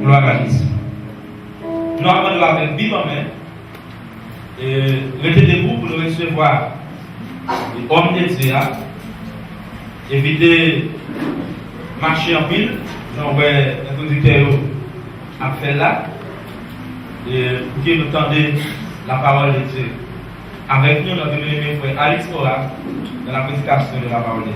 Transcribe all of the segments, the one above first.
Gloire à Jésus. Nous avons de la faire vivre en main. Et restez debout pour nous recevoir les hommes de Dieu. Évitez de marcher en ville. J'en vois un conducteur à faire là. Et pour que nous entendions la parole de Dieu. Avec nous, notre bien-aimé frère Alex Mora dans la prédication de la parole de Dieu.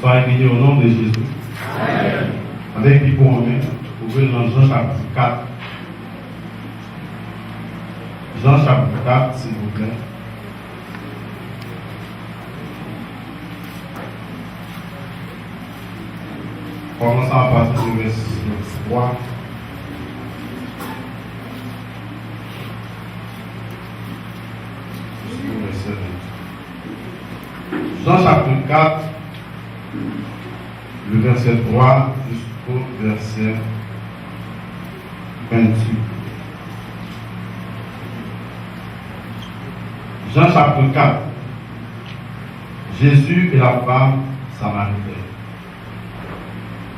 Soyez bénis au nom de Jésus. Amen. Avec Bible en main, ouvrez dans Jean chapitre 4. Jean chapitre 4, s'il vous plaît. Commençons à partir du verset 3. Jusqu'au verset 20. Jean chapitre 4, le verset 3 jusqu'au verset 28. Jean chapitre 4. Jésus et la femme samaritaine.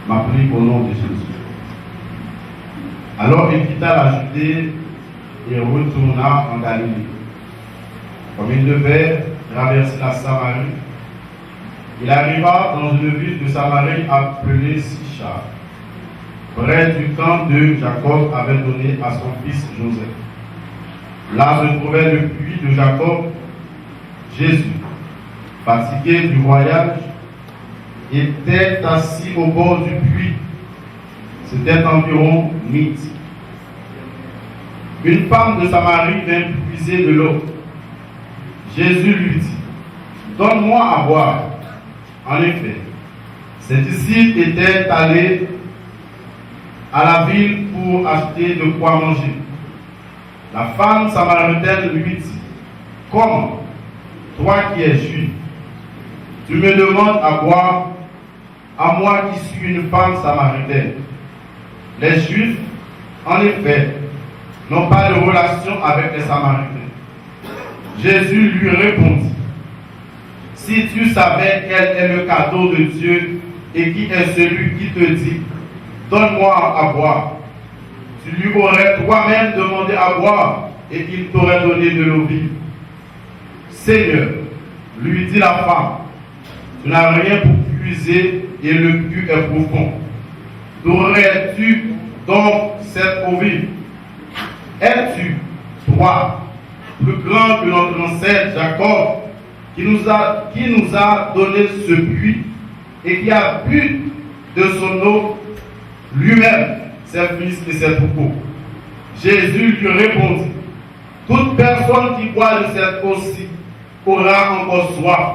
M'applique au nom de Jésus. Alors il quitta la Judée et retourna en Galilée. Comme il devait traverser la Samarie, il arriva dans une ville de Samarie appelée Sichar, près du camp que Jacob avait donné à son fils Joseph. Là se trouvait le puits de Jacob. Jésus, fatigué du voyage, était assis au bord du puits. C'était environ midi. Une femme de Samarie vint puiser de l'eau. Jésus lui dit, donne-moi à boire. En effet, ses disciples étaient allés à la ville pour acheter de quoi manger. La femme samaritaine lui dit, comment, toi qui es juif, tu me demandes à boire, à moi qui suis une femme samaritaine? Les Juifs, en effet, n'ont pas de relation avec les Samaritains. Jésus lui répondit, si tu savais quel est le cadeau de Dieu et qui est celui qui te dit, donne-moi à boire, tu lui aurais toi-même demandé à boire et il t'aurait donné de l'eau vive. Seigneur, lui dit la femme, tu n'as rien pour puiser et le puits est profond. D'aurais-tu donc cette eau vive? Es-tu, toi, plus grand que notre ancêtre Jacob, qui nous a donné ce puits et qui a bu de son eau lui-même, ses fils et ses troupeaux? Jésus lui répondit, toute personne qui boit de cette eau-ci aura encore soif.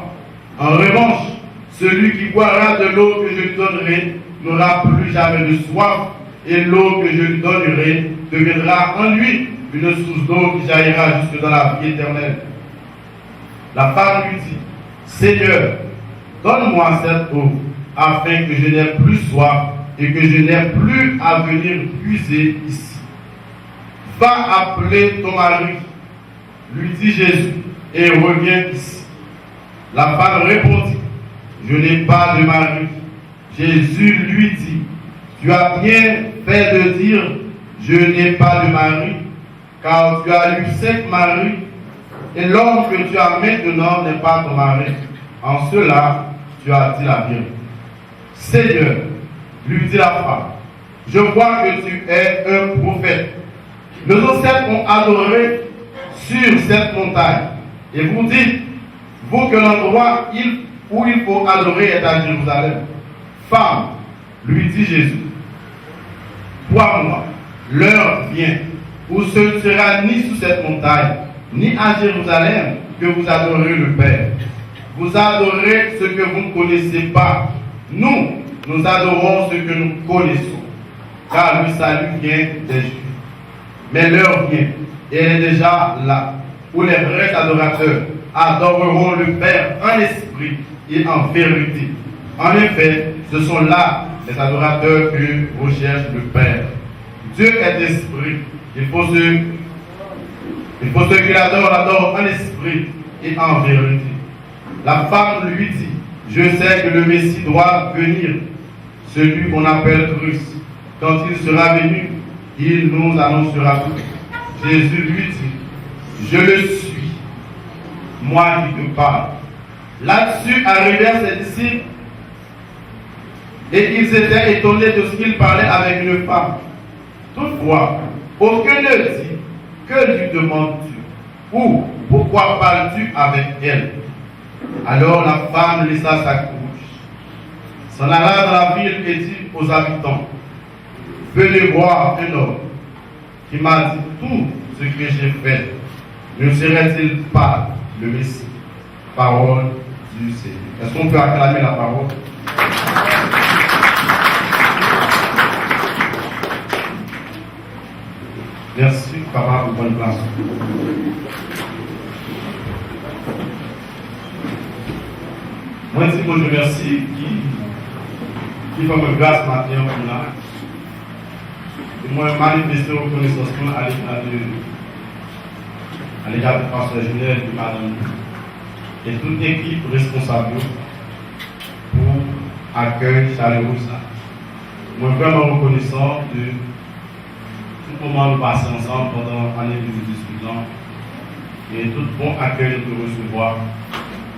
En revanche, celui qui boira de l'eau que je lui donnerai n'aura plus jamais de soif, et l'eau que je lui donnerai deviendra en lui une source d'eau qui jaillira jusque dans la vie éternelle. La femme lui dit, Seigneur, donne-moi cette eau, afin que je n'ai plus soif et que je n'ai plus à venir puiser ici. Va appeler ton mari, lui dit Jésus, et reviens ici. La femme répondit, je n'ai pas de mari. Jésus lui dit, tu as bien fait de dire, je n'ai pas de mari, car tu as eu 5 maris, et l'homme que tu as maintenant n'est pas ton mari. En cela, tu as dit la vérité. Seigneur, lui dit la femme, je vois que tu es un prophète. Nos ancêtres ont adoré sur cette montagne, et vous dites, vous que l'endroit où il faut adorer est à Jérusalem. Femme, lui dit Jésus, crois-moi, l'heure vient où ce ne sera ni sous cette montagne, ni à Jérusalem que vous adorez le Père. Vous adorez ce que vous ne connaissez pas. Nous adorons ce que nous connaissons, car le salut vient des Juifs. Mais l'heure vient, et elle est déjà là, où les vrais adorateurs adoreront le Père en esprit et en vérité. En effet, ce sont là les adorateurs que recherche le Père. Dieu est esprit. Il faut ceux qui l'adorent en esprit et en vérité. La femme lui dit, je sais que le Messie doit venir, celui qu'on appelle Christ. Quand il sera venu, il nous annoncera tout. Jésus lui dit, je le suis, moi qui te parle. Là-dessus arrivèrent ses disciples et ils étaient étonnés de ce qu'il parlait avec une femme. Toutefois, aucun ne dit, que lui demandes-tu? Ou pourquoi parles-tu avec elle? Alors la femme laissa sa couche, s'en alla dans la ville et dit aux habitants, venez voir un homme qui m'a dit tout ce que j'ai fait. Ne serait-il pas le Messie? Parole du Seigneur. Est-ce qu'on peut acclamer la parole? Merci, papa, pour bonne place. Moi, je vous remercie qui fait me grâce matin pour là. Et moi, manifester reconnaissance à l'égard du pasteur Junel, de madame, et toute équipe responsable pour accueil chaleureux. Moi, vraiment reconnaissant de tout moment nous passer ensemble pendant l'année 2018 et tout bon accueil de recevoir.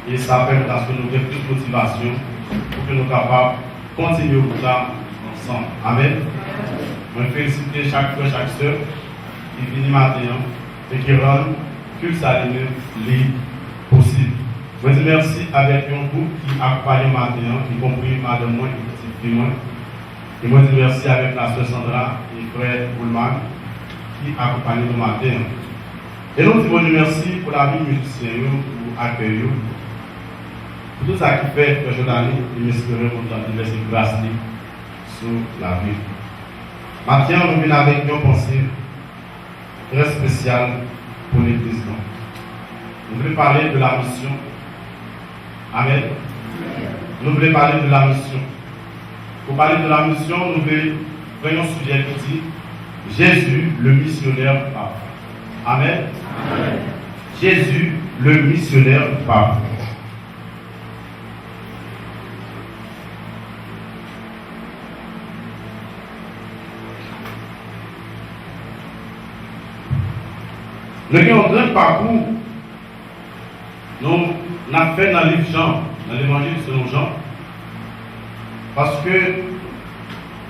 Et ça permet à ce que nous ayons plus de motivation pour que nous soyons capables de continuer au ça ensemble. Amen. Je félicite chaque frère, chaque soeur qui vient matin et qui rend que ça est possible. Je dis merci avec un groupe qui accompagne matin, y compris madame moi et petit moi. Et moi, je dis merci avec la soeur Sandra et frère Boulman qui accompagnent nous matin. Et nous disons merci pour la vie musicienne, pour l'accueil, pour tout ça qui fait que je donne et m'espérer pour la diversité grâce sur la vie. Maintenant, nous venons avec une pensée très spéciale pour l'Église. Nous voulons parler de la mission. Amen. Nous voulons parler de la mission. Pour parler de la mission, nous voyons un sujet qui dit Jésus, le missionnaire parfait. Amen. Amen. Jésus, le missionnaire parfait. Nous avons un parcours, nous avons fait dans le livre Jean, dans l'évangile selon Jean, parce que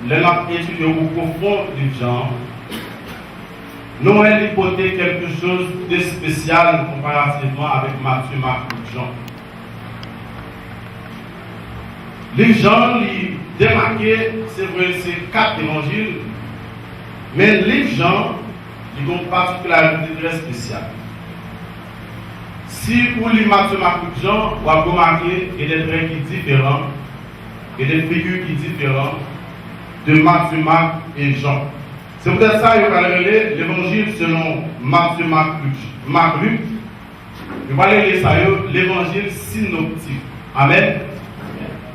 les gens étudiés au profond du Jean, nous avons hypothèsé quelque chose de spécial comparativement avec Matthieu, Marc et Jean. Les gens, ils démarquent, c'est vrai, c'est 4 évangiles, mais les gens, ils ont une particularité très spéciale. Si vous lisez Matthieu, Marc et Jean, vous avez remarqué qu'il y a des traits qui sont différents, et des figures qui sont différentes de Matthieu, Marc et Jean. C'est peut-être ça que vous allez lire l'évangile selon Matthieu, Marc, Luc. Vous allez lire ça, l'évangile synoptique. Amen.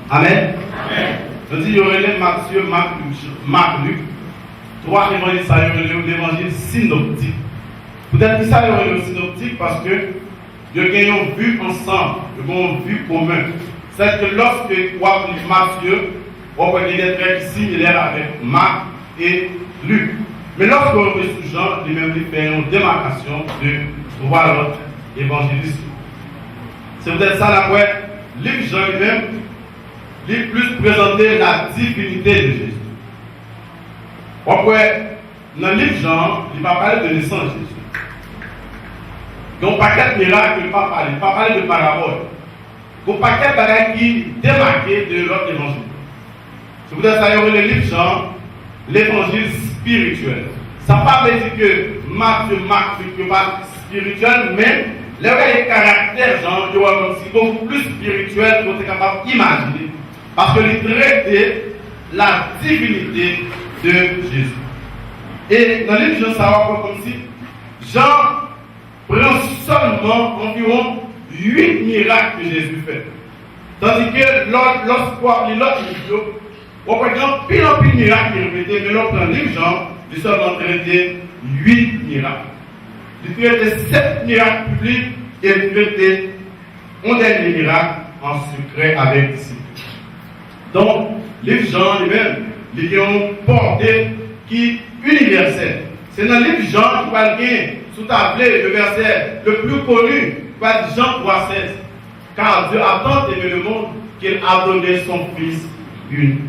Amen. Amen. Je dis, il y aurait Matthieu, Marc, Luc. 3 évangiles, ça y aurait l'évangile synoptique. Peut-être que ça y aurait le synoptique parce que nous avons vu ensemble, nous avons vu commun. C'est que lorsque vous lisez Matthieu, on voit des traits similaires avec Marc et Luc. Mais lorsque vous lisez Jean, il même fait une démarcation de 3 autres évangélistes. C'est peut-être ça la quoi, Luc Jean lui-même, il plus présenter la divinité de Jésus. Après, dans le livre Jean, il va parler de naissance de Jésus. Donc, paquet de miracles, il ne va pas parler de paraboles. Donc, paquet de bagages qui démarquent de l'autre évangile. C'est peut-être ça, il y aurait le livre Jean, l'évangile spirituel. Ça ne veut pas dire que Matthieu, Marc, n'est pas spirituel, mais les caractères Jean, il y aura beaucoup plus spirituel que vous êtes capable d'imaginer. Parce que il traite la divinité de Jésus. Et dans le livre Jean, ça va comme si Jean prend seulement environ 8 miracles que Jésus fait. Tandis que lorsqu'on lit l'autre livre, on prend pile en pile miracles qui répétés, mais l'autre livre Jean, il seulement traité 8 miracles. Il traitait 7 miracles publics et il traitait un dernier miracle en secret avec les disciples. Donc, les Jean lui-même, ils ont porté qui universel. C'est dans le livre Jean qui va gagner sous tablé le verset le plus connu, Jean 3,16. Car Dieu a tant aimé le monde qu'il a donné son Fils unique.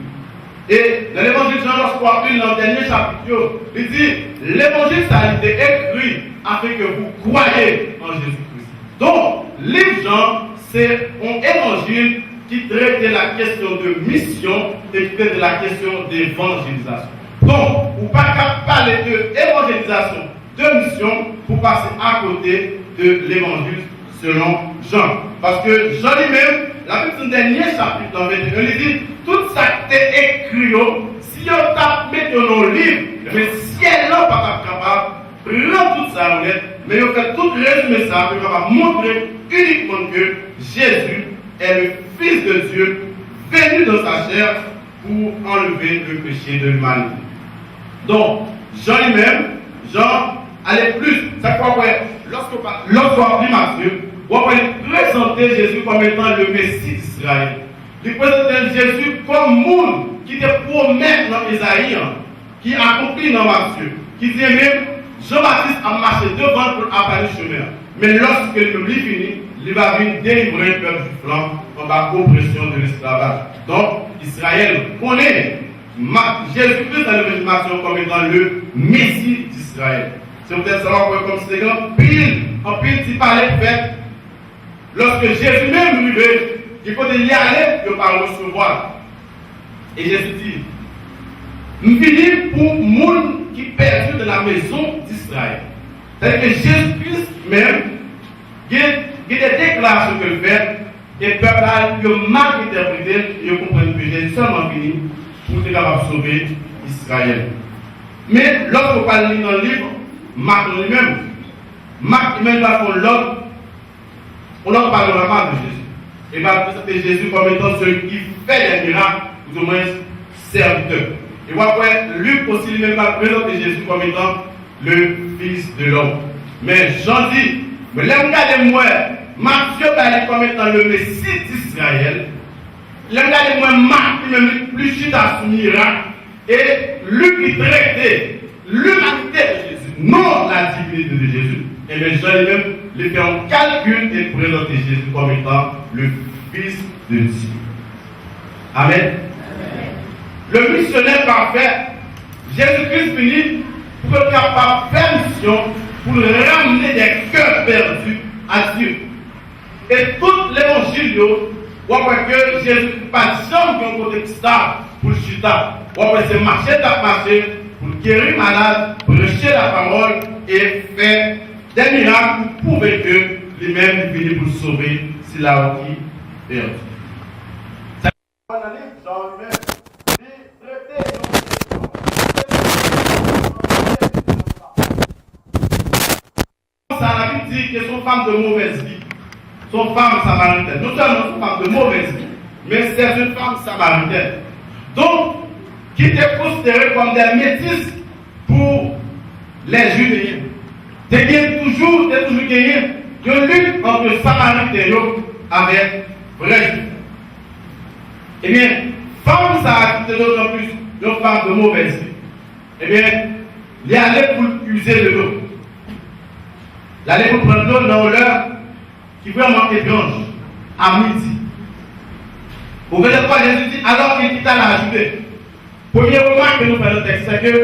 Et dans l'évangile de Jean, lorsqu'on a pris dans le dernier chapitre, il dit l'évangile, ça a été écrit afin que vous croyez en Jésus-Christ. Donc, livre Jean, c'est un évangile qui traite de la question de mission et qui traite de la question d'évangélisation. Donc, vous ne pouvez pas parler d'évangélisation, de mission, pour passer à côté de l'évangile selon Jean. Parce que Jean lui-même, la petite dernier chapitre dans 21, il dit tout ça qui est écrit, si on tape mettre dans le livre, mais si elle n'est pas capable, prend tout ça honnête, mais on fait tout résumer ça, pour va montrer uniquement que Jésus est le Fils de Dieu, venu dans sa chair pour enlever le péché de l'humanité. Donc, Jean lui-même, Jean allait plus. C'est pourquoi, lorsqu'on lit Matthieu, on va présenter Jésus comme étant le Messie d'Israël. Il présente Jésus comme monde qui te promet dans Isaïe, qui accomplit dans Matthieu, qui dit même Jean-Baptiste a marché devant pour apparer le chemin. Mais lorsque le public finit, il va venir délivrer le peuple du flanc en bas oppression de l'esclavage. Donc, Israël connaît Jésus-Christ dans le Matthieu comme étant le Messie d'Israël. C'est peut-être ça qu'on peut considérer en pile qui parlait de fait. Lorsque Jésus même arrivait, il faut y aller, il ne pas recevoir. Et Jésus dit, nous finissons pour le monde qui est perdu de la maison d'Israël. C'est-à-dire que Jésus-Christ même, il y a des déclarations qu'il fait, et le peuple a mal interprété, et il comprend que Jésus est seulement fini pour être capable de sauver Israël. Mais lorsqu'on parle dans le livre, Marc lui-même va faire l'homme, on en parlera pas de Jésus. Il va présenter Jésus comme étant celui qui fait les miracles, ou du moins serviteur. Et après, Luc aussi lui-même va présenter Jésus comme étant le Fils de l'homme. Mais Jean dit, mais là, regardez-moi, Matthieu va être comme étant le Messie d'Israël. Là, regardez-moi, Marc lui-même plus chita sous miracle. Et Luc qui traitait l'humanité de Jésus, non la divinité de Jésus. Et bien Jean lui-même lui fait un calcul et présenter Jésus comme étant le Fils de Dieu. Amen. Amen. Le missionnaire parfait, Jésus-Christ finit pour être capable de faire mission pour ramener des cœurs perdus à Dieu. Et tout l'évangile, on voit que Jésus n'a pas de jambe qui ont côté stable pour le chuta. On voit c'est marcher, pour guérir malade, pour prêcher la parole et faire des miracles pour prouver que lui-même est venu pour sauver s'il a aussi perdu. C'est une année, Jean lui-même, ça la Bible dit que sont femmes de mauvaise vie, sont femmes samaritaines. Non seulement sont femmes de mauvaise vie, mais c'est une femme samaritaine. Donc, qui étaient considérées comme des métisses pour les Judéens. C'est toujours gagné une lutte entre Samaritains avec vrais Juifs. Eh bien, femme ça a d'autant plus une femme de mauvaise vie. Eh bien, il allait pour user de l'eau. Il allait pour prendre l'eau dans l'heure qui vraiment étrange, à midi. Au verset 3, Jésus dit, alors qu'il quitta la Judée. Première remarque que nous faisons dans le texte, c'est que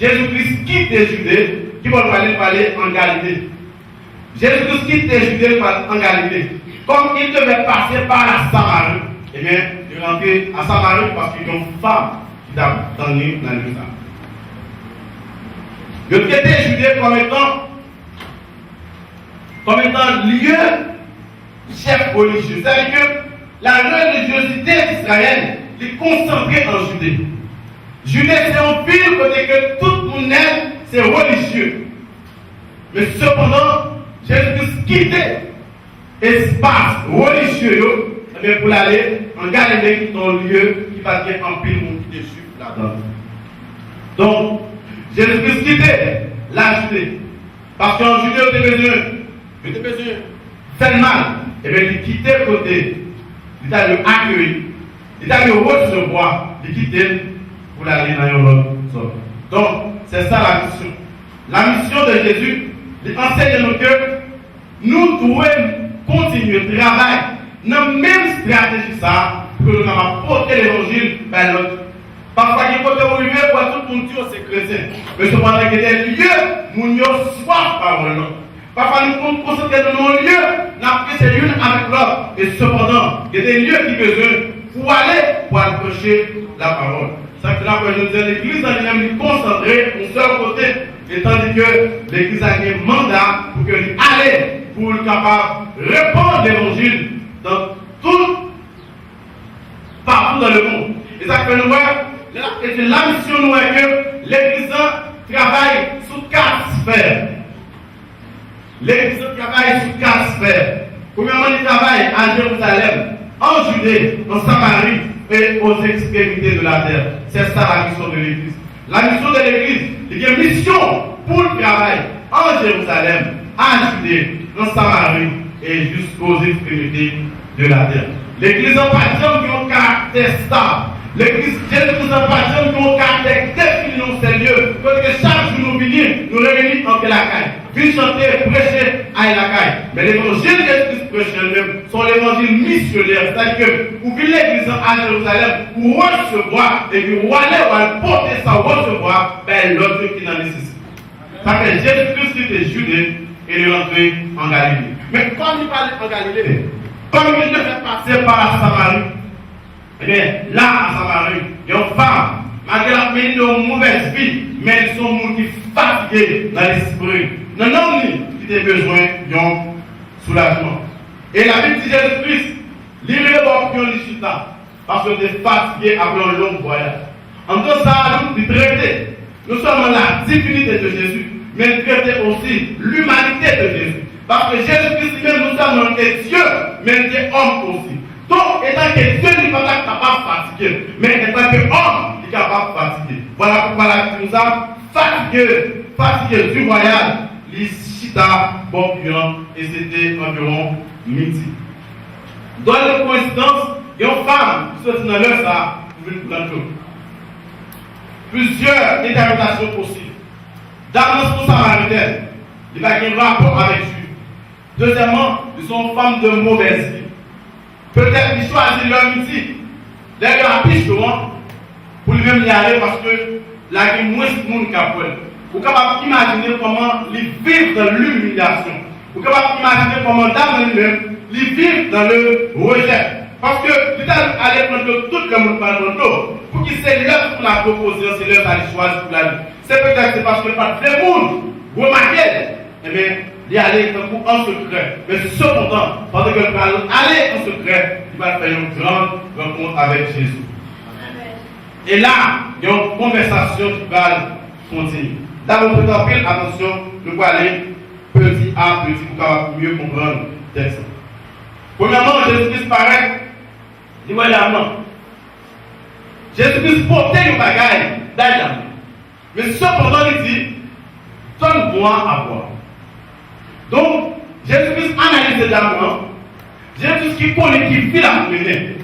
Jésus-Christ quitte les Judées, qui vont aller parler en Galilée. Jésus-Christ quitte les Judées en Galilée. Comme il devait passer par la Samarie, eh bien, il est rentré à Samarie parce qu'il y a une femme qui a donné dans le sang. Il traite les Judées comme étant lieu chef religieux. C'est-à-dire que la religiosité d'Israël est concentrée en Judée. Judée, c'est un ville côté que tout le monde aime, c'est religieux. Mais cependant, Jésus quittait l'espace religieux pour aller en Galilée, dans un lieu qui va être en pile de juifs là-dedans. Donc, Jésus-Christ quittait la Judée. Parce qu'en Judée, il était besoin faire le mal. Et bien, il quittait le côté. Il a le accueillir. Il a le recevoir. Il quittait pour aller dans une autre zone. Donc, c'est ça la mission. La mission de Jésus, il enseigne nous que nous devons continuer de travailler dans la même stratégie ça, pour nous apporter l'évangile vers l'autre. Parfois, il faut arriver pour tout le monde dire c'est chrétien. Mais cependant, il y a des lieux où nous avons soif par le Parfois, nous pouvons nous concentrer dans nos lieux, nous avons l'une avec l'autre. Et cependant, il y a des lieux qui ont besoin pour aller prêcher la parole. C'est ça que là, je disais, l'église en elle-même est concentrée au seul côté, et tandis que l'église a un mandat pour qu'elle aille, pour être capable de répandre l'évangile dans tout, partout dans le monde. Et ça que nous voyons, la mission nous est que l'église travaille sous 4 sphères. L'église travaille sous 4 sphères. Premièrement, il travaille à Jérusalem, en Judée, en Samarie et aux extrémités de la terre. C'est ça la mission de l'église. La mission de l'église, il y a une mission pour le travail en Jérusalem, en Judée, en Samarie et jusqu'aux extrémités de la terre. L'église en patient qui a un caractère stable. L'église Jésus en patient qui a un caractère défini dans ces lieux. Parce que chaque jour nous venons, nous réunissons en la caille. Puis chanter, prêcher à la caille. Mais l'évangile que Jésus prêche lui-même sont l'évangile missionnaire. C'est-à-dire que vous venez l'église à Jérusalem pour recevoir et puis vous allez porter ça, recevoir, ben l'autre qui n'en nécessite. Ça fait Jésus-Christ qui était Judée et il est rentré en Galilée. Mais quand il parlait en Galilée, comme il devait passer par la Samarie, eh bien, là, à Samarie, il y a une femme, malgré la mené de mauvaise vie, mais ils sont gens qui sont fatigués dans l'esprit. Non, non, qui ont besoin d'un soulagement. Et la Bible dit Jésus-Christ, l'irré pour l'Ichita, parce que des fatigués après un long voyage. En tout ça, nous traiter non seulement la divinité de Jésus, mais traiter aussi l'humanité de Jésus. Parce que Jésus-Christ lui-même, nous sommes des dieux, mais des hommes aussi. Donc, étant que Dieu n'est pas capable de fatiguer, mais étant que homme, il est capable de fatiguer. Voilà pourquoi la Bible nous a fatigué du voyage, l'Ichita, Bokian, et c'était environ midi. Dans la coïncidence, il y a une femme qui se dit dans l'heure ça, vous voulez prendre l'eau. Plusieurs interprétations possibles. D'abord, pour Samaritaine, il va y avoir un rapport avec Dieu. Deuxièmement, ils sont femmes de mauvaise vie. Peut-être qu'ils choisissent leur midi, leur application, pour lui-même y aller parce que la vie moins de monde qui a pour elle. Vous êtes capable d'imaginer comment ils vivent dans l'humiliation. Vous êtes capable d'imaginer comment dans lui-même, ils vivent dans le rejet. Parce que l'État allait prendre tout le monde par l'eau. Pour qu'il c'est l'heure pour la proposition, c'est l'heure d'aller choisir pour la vie. C'est peut-être parce que pas tout le monde remarquait, eh bien, il allait en secret. Mais cependant, pendant que le parle aller en secret, il va faire une grande rencontre avec Jésus. Et là, il y a une conversation qui va continuer. D'abord, pour faire attention, nous allons aller petit à petit pour mieux comprendre le texte. Premièrement, Jésus-Christ paraît, il voit l'amant. Jésus-Christ portait une bagaille d'ailleurs. Mais cependant, il dit, donne-moi à boire. Donc, Jésus-Christ analyse l'amant. Jésus qui connaît, qui vit la mener.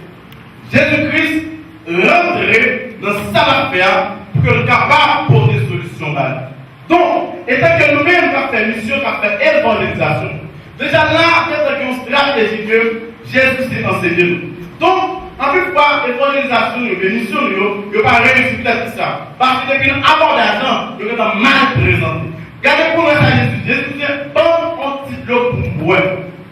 Jésus-Christ rentrait dans sa affaire pour que le capable pour des solutions là. Donc, étant que nous-mêmes, nous avons fait mission, nous avons fait évangélisation. Déjà là, c'est une stratégie que Jésus s'est enseigné. Donc, en plus de l'évangélisation, l'émission, nous n'avons pas réussi peut-être ça. Parce que depuis l'abordage, nous avons mal présenté. Regardez pour Jésus. Jésus dit, bon, un petit bloc pour moi.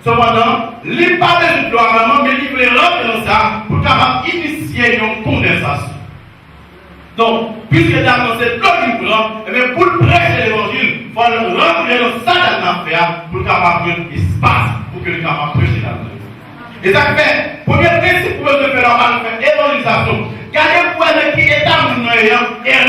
Cependant, il n'est pas de gloire, mais il voulait rentrer dans ça pour capable initier une conversation. Donc, puisque dans cette bloc du blanc, pour prêcher l'évangile, il faut rentrer dans ça dans l'affaire pour capable avoir un espace pour que le capable prêcher la vie. Et ça fait, premier principe pour le faire en faire évangélisation. Gardez pour elle qui est dans le et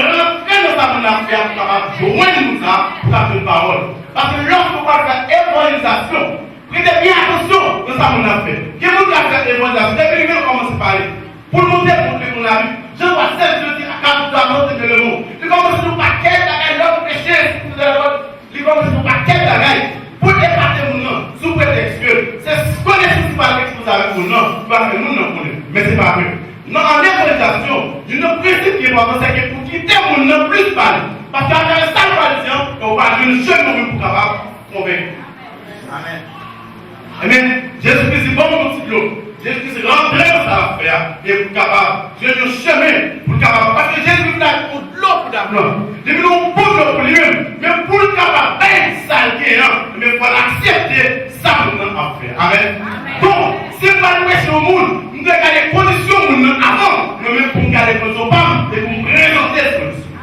rentrer dans sa affaire pour capable joindre nous ça pour capable une parole. Parce que lorsque vous faire évangélisation, prêtez bien attention dans sa affaire. Qui vous a fait évangélisation? Depuis que vous commencez à parler, pour nous montrer pour la vie, je vois 16 jeudi à 4 doigts monter le mot. Je commence à nous paquer dans important, c'est que pour quitter mon nom plus mal. Parce qu'à travers ça, on va dire une jeune pour capable de convaincre. Amen. Amen. Jésus-Christ est bon pour petit l'eau. Jésus-Christ rentre dans sa affaire et pour capable de faire un chemin pour capable. Parce que Jésus-Christ a pour de l'eau pour d'abord. Il nous a pour l'eau pour lui-même. Mais pour le capable, ça mais il faut l'accepter, ça nous a affaire. Amen. Donc, si nous ne pas au monde, nous devons garder les conditions avant, nous-mêmes pour garder les conditions et pour présenter les solutions.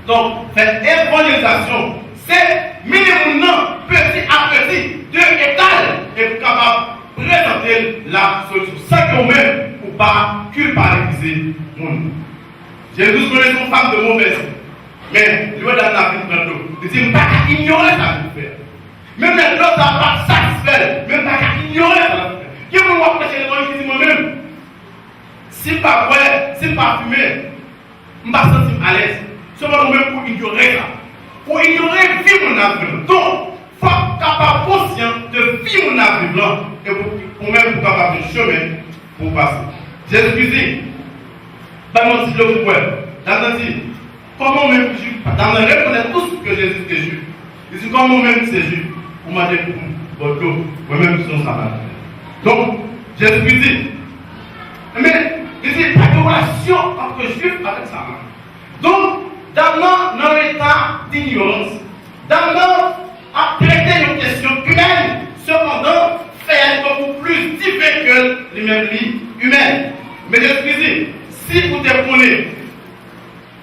Donc, cette évangélisation, c'est minimum petit à petit, de étal, et pour capable de présenter la solution. Ça que vous-même, pour ne pas culpabiliser le monde. Jésus connaît une femme de mauvaise. Mais, lui, dans la vie de l'autre, il dit, je ne peux pas ignorer ça que faire. Même l'autre n'a pas satisfait, même pas ignorer ça. Qui vous voit prêcher les gens qui disent moi-même, si pas vrai, si pas fumé, je ne vais pas sentir à l'aise. Seulement même pour ignorer ça. Pour ignorer vivre mon avenir. Donc, il faut être capable conscient de vivre mon avenir et pour même pour capable de chemin pour passer. Jésus dit, dans le dit le pouvoir, dans le dit, comment même dans le reconnaître tout ce que Jésus est juif. Il dit comment même c'est juif, pour m'a dit pour votre eau, moi-même son sabbat. Donc, Jésus dit, mais il dit, pas de relation entre juif avec sa main. Donc, dans l'état d'ignorance, à traiter une question humaine, cependant, faire beaucoup plus divin que les mêmes lits humaines. Mais Jésus dit, si vous déconnez,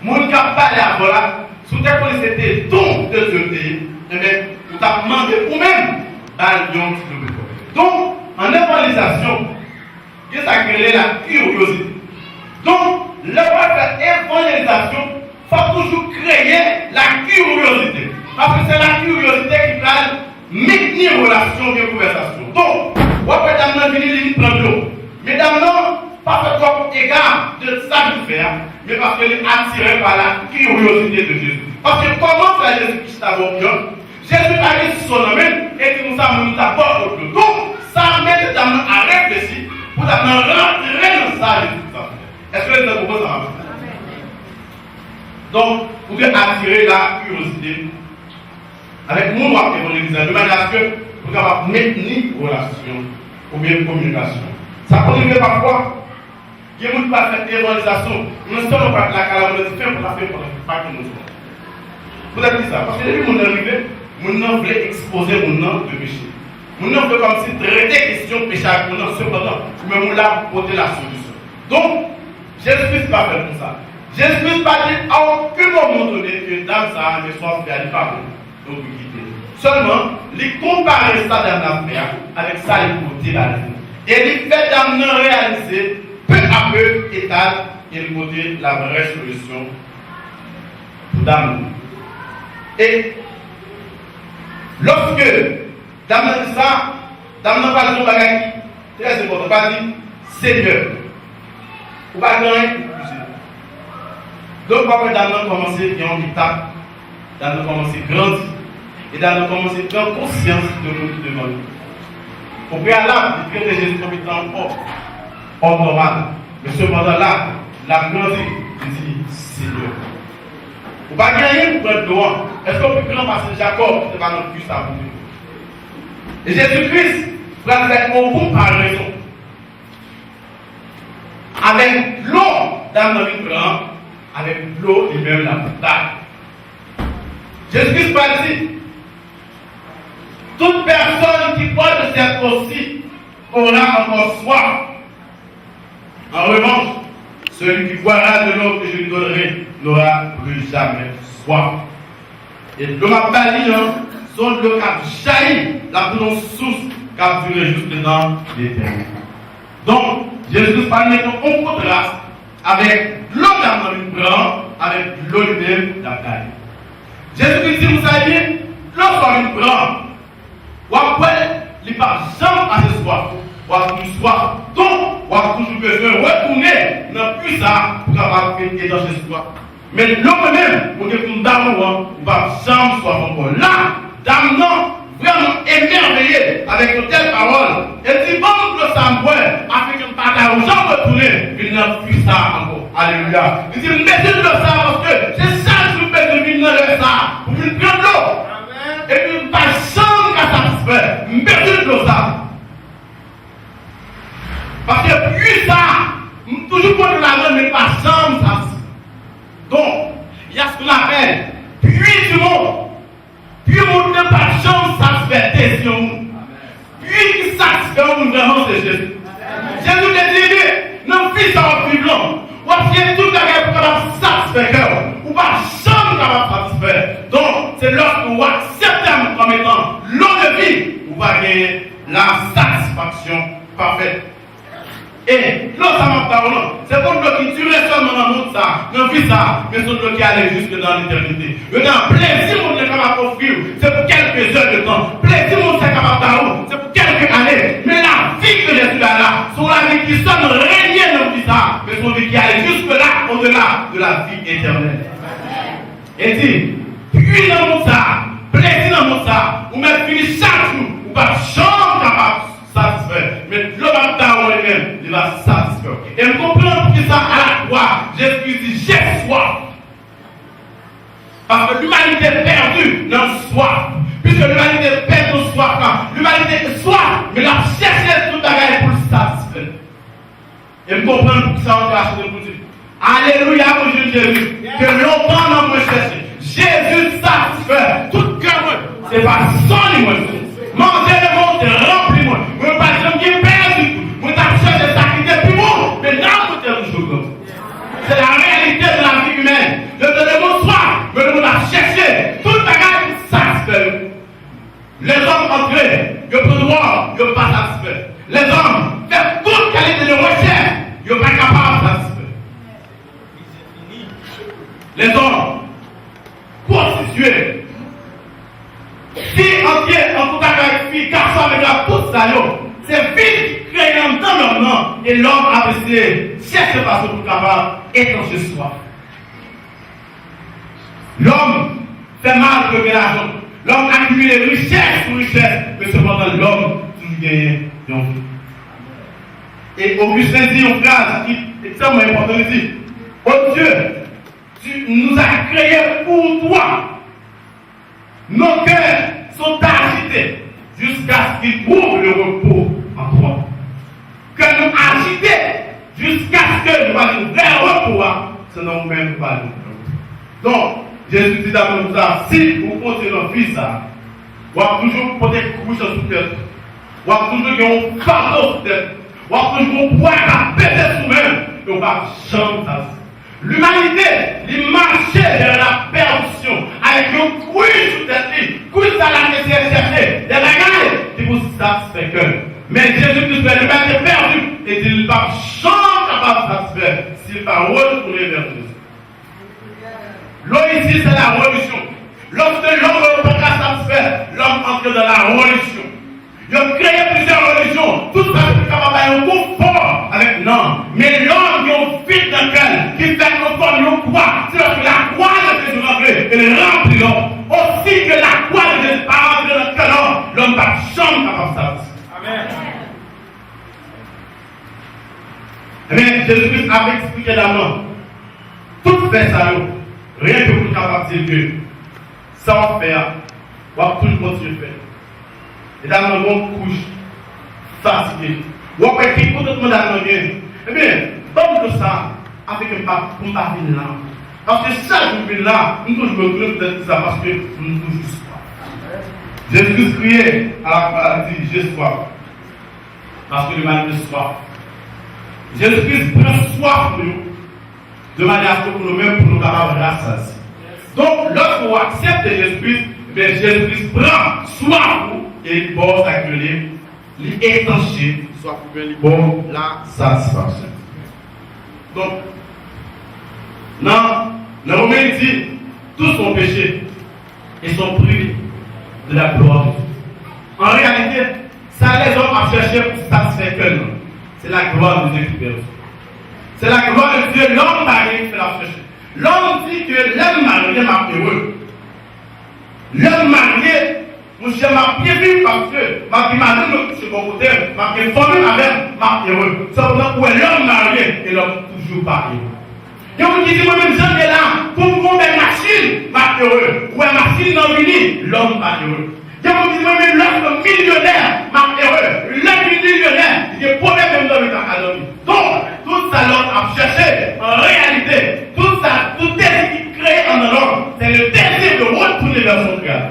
mon cap parlé à voilà, si vous déconnez c'était don de Dieu, eh bien, vous avez demandé vous-même dans le lion de l'eau. Donc, en évangélisation, il y a la curiosité. Donc, le faire évangélisation, il faut toujours créer la curiosité. Parce que c'est la curiosité qui va maintenir une relation de conversation. Donc, vous pouvez venir prendre l'eau. Mesdames, non, pas fait trop égard de ça de faire, mais parce qu'elle est attirée par la curiosité de Jésus. Parce que comment faire Jésus-Christ d'abord? Jésus a dit son nom et qui nous a mis d'abord au dos. Donc, ça met les dames à réfléchir pour rentrer dans ça. Est-ce que les gens comprennent ça? Donc, vous devez attirer la curiosité avec mon droit d'évangélisation de manière à ce que vous pouvez maintenir une relation ou bien une communication. Ça peut arriver parfois. Il y a des gens qui ne font pas cette évangélisation. Nous ne sommes pas la calamité pour la faire pour la faire. Vous avez dit ça. Parce que depuis mon arrivée, mon nom voulait exposer mon nom de péché. Mon nom veut comme si traiter question de péché avec mon nom. Cependant, mais mon l'a porté la solution. Donc, Jésus-Christ va faire comme ça. Jésus-Christ va dire à aucun moment donné que dans ça, ne soit fait à l'État. Donc, vous quittez. Seulement, il compare ça dans l'affaire avec ça, il côté la vie. Et il fait d'amener réaliser peu à peu, état, il côté la vraie solution pour d'amener. Et lorsque d'amener ça, d'amener pas de bagage, très important, pas dire Seigneur, ou pas gagner. Donc, après, d'amener commencer à une étape, d'amener commencer à grandir, et d'amener commencer à prendre conscience de nous devant nous. Au préalable, il crée Jésus comme étant hors normal. Mais cependant là, la grandit, il dit Seigneur. Vous ne pouvez pas gagner pour être loin. Est-ce qu'on peut grand passer Jacob qui ne va pas non plus ça pour nous? Et Jésus-Christ va faire une comparaison avec l'eau dans notre vie, avec l'eau et même la bouteille. Jésus-Christ va dire toute personne qui boit de cette eau-ci aura encore soif. En revanche, celui qui boira de l'eau que je lui donnerai n'aura plus jamais soif. Et l'eau m'a bali, sont de l'eau qui a jailli, la plus source qui a duré juste dans l'éternité. Donc, Jésus parle en contraste avec l'eau dans le blanc, avec l'eau même dans la taille. Jésus dit, vous savez, l'eau dans le blanc, ou après, il n'y a pas jamais assez soif, ou à plus soif. Donc, on a toujours besoin de retourner dans plus ça pour avoir fait dans chez soi. Mais l'homme même, pour que nous d'amour, on va jamais soif encore. Là, d'amenant vraiment émerveillé avec de telles paroles. Et dit, bon, le Samuel, afin que partage aux gens retourner, il n'a plus ça encore. Alléluia. Il dit, mettez-le ça parce que c'est ça que je fais de venir dans ça. Pour qu'il prenne l'eau. Et puis, pas chambre à satisfaire. Mettez-le ça. Parce que puis ça, toujours pour la main, mais pas chambre ça. Donc, il y a ce qu'on appelle puis du monde. Puis on n'a pas de chance de satisfaire sur nous. Puis qui satisfait nous vraiment, c'est Jésus. Jésus l'a dit, nos fils sont plus blancs. Ou bien tout le monde pour satisfaire cœur. Ou pas jamais capable de satisfaire. Donc, c'est lorsqu'on accepte comme étant l'eau de vie, on va gagner la satisfaction parfaite. Et l'autre, ça m'a parlé, c'est pour l'eau qui tue seulement dans le monde, ça, dans la vie, ça, mais c'est l'eau qui allait jusque dans l'éternité. Regarde, plaisir, on est capable d'offrir, c'est pour quelques heures de temps. Plaisir, on est capable d'avoir, c'est pour quelques années. Mais la vie que Jésus a là, c'est la vie qui sonne régner dans la vie, ça, mais c'est une vie qui allait jusque-là, au-delà de la vie éternelle. Et dit, puis dans le monde, ça, plaisir dans le monde, ça, on met fini chaque jour, on va jamais capable satisfaire. Mais l'homme d'amour lui-même, il va satisfaire. Et on comprend pour ça à la croix, Jésus dit, j'ai soif. Parce que l'humanité est perdue dans le soif. Puisque l'humanité est perdue dans le soif, l'humanité est soif, mais elle cherche tout bagage pour le satisfaire. Et on comprend pour ça on va acheter pour Dieu. Alléluia, mon Dieu Jésus. Que longtemps on va chercher. Jésus satisfait tout cœur. C'est pas son moi. Manger le monde, c'est rempli-moi. Je ne veux pas dire que je perdu. Je vais chercher des activités plus bon. Mais là, je vais toujours comme c'est la réalité de la vie humaine. Je te demande soir, je te demande à chercher tout le bagage qui satisfait. Les hommes entrés, ils peuvent voir, ils ne sont pas satisfaits. Les hommes font toute qualité de recherche, ils ne sont pas capables de satisfaire. Les hommes prostitués, filles entières en contact avec filles, garçons avec la toute salon. C'est filles qui créent un temps leur nom et l'homme a essayé cherche façon pour capable étancher soif. L'homme fait mal de l'argent. L'homme accumule richesse sur richesse, mais cependant l'homme toujours gagne. Et Augustin dit une phrase qui est extrêmement importante ici. Oh Dieu, tu nous as créés pour toi. Nos cœurs sont agités jusqu'à ce qu'ils trouvent le repos en toi. Que nous agités jusqu'à ce que nous ayons vers le repos, ce n'est même pas nous. Donc, Jésus dit d'abord ça, si vous posez notre fils, vous avez toujours porté couche sous tête, vous avez toujours eu un fardeau sous tête, vous avez toujours un poids à péter sous-même, et vous n'avez jamais ça. L'humanité, il marchait vers la perdition avec un couille sous tête, couille à la nécessité, des bagages qui vous satisfait cœur. Mais Jésus-Christ, l'humanité est perdu, et il ne va jamais capable de satisfaire s'il va retourner vers Jésus. L'eau ici, c'est la religion. Lorsque l'homme ne peut pas satisfaire, l'homme entre dans la religion. Il a créé plusieurs religions. Tout ça, c'est capable d'avoir un coup fort avec non. Mais l'homme qui a un fil dans le cœur, qui fait qu'on forme une croix, c'est lorsque la croix de Jésus rentre, elle remplit l'homme. Aussi que la croix de Jésus va rentrer dans le cœur, l'homme va jamais capable de satisfaire. Amen. Mais Jésus-Christ avait expliqué d'abord. Tout fait ça, rien que pour capable de dire que sans faire, on va toujours continuer de faire. Et dans le monde couche, fatigué. Ou après qui peut tout le monde à l'envie. Eh bien, comme de ça, avec un pas pour pas venir là. Parce que chaque jour que là, nous toujours besoin de ça parce que nous toujours soif. Jésus criait à la croix, il dit j'ai soif. Parce que l'humanité a soif. Jésus-Christ prend soif pour nous. De manière à ce que nous-mêmes, pour nous capables de rassasier. Donc, lorsqu'on accepte Jésus-Christ, Jésus-Christ prend soif et il pose avec le livre, il étancher, soit pour bien pour la satisfaction. Donc, le Romain dit, tous sont péchés et sont privés de la gloire de Dieu. En réalité, ça les hommes à chercher pour satisfaire que nous. C'est la gloire de Dieu qui perd. C'est la gloire de Dieu, l'homme marié qui fait la chercher. L'homme dit que l'homme marié m'a heureux. L'homme marié, Mon cher, m'a bien vu parce que m'a imaginé ce bon côté, m'a informé avec m'a heureux. C'est pourquoi où est l'homme marié et l'homme toujours pas heureux. Et on dit moi-même, j'en ai là, pour me faire machine, m'a heureux. Ou une machine non unie, l'homme pas heureux. Et on dit moi-même, l'homme millionnaire, m'a heureux. L'homme millionnaire, il y a des problèmes même dans l'économie. Donc, tout ça l'homme a cherché, en réalité, tout ça, tout est qui crée en l'homme, c'est le désir de retourner vers son créateur.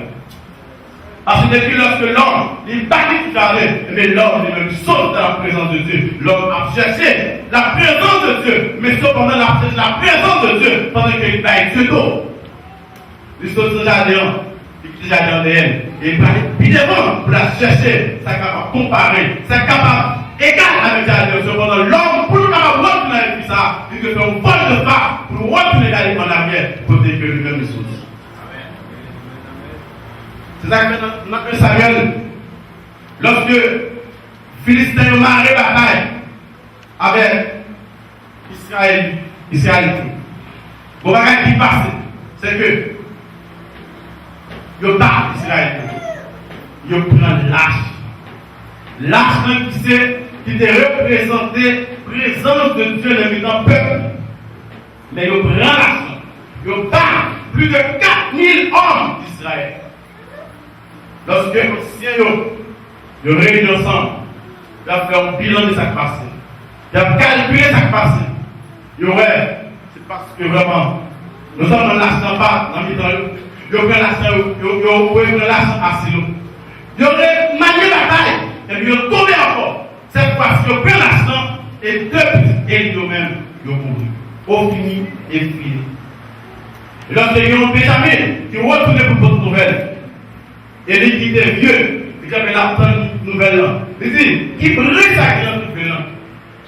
Parce que depuis lorsque l'homme, il bâtit du jardin, mais l'homme, il me saute dans la présence de Dieu. L'homme a cherché la présence de Dieu, mais cependant, il a cherché la présence de Dieu pendant qu'il va être Dieu d'eau. Il saute dans le jardin, il quitte le jardin d'elle, et il va évidemment pour la chercher, c'est capable de comparer, c'est capable égal avec le jardin. Cependant, l'homme, pour nous retourner avec ça, il peut faire un vol de pas pour retourner d'aller en arrière, pour dire que lui-même il saute. C'est ça que notre Samuel, lorsque Philistin a marré bataille avec Israël, le bagage qui passe, c'est que ils battent Israël, ils prennent l'âge. L'âge qui était représenté, présence de Dieu dans le peuple. Mais ils prennent l'âge. Ils battent plus de 4000 hommes d'Israël. Lorsque les anciens ils réunissent ensemble, ils ont fait un bilan de ce qui s'est passé. Ils ont calculé ce qui s'est passé. C'est parce que vraiment, nous sommes dans l'argent pas dans le temps. Ils ont pris l'argent à silo. Ils ont manié la bataille et puis ils ont tombé encore. Cette fois-ci, ils ont pris l'argent et deux petits et eux-mêmes, ils ont mouru. Au fini et fini. Et lorsqu'ils ont Benjamin qui retourné pour votre nouvelle. Et lui qui était vieux, il avait la nouvelle là. Il dit, qui brise sa grande nouvelle là.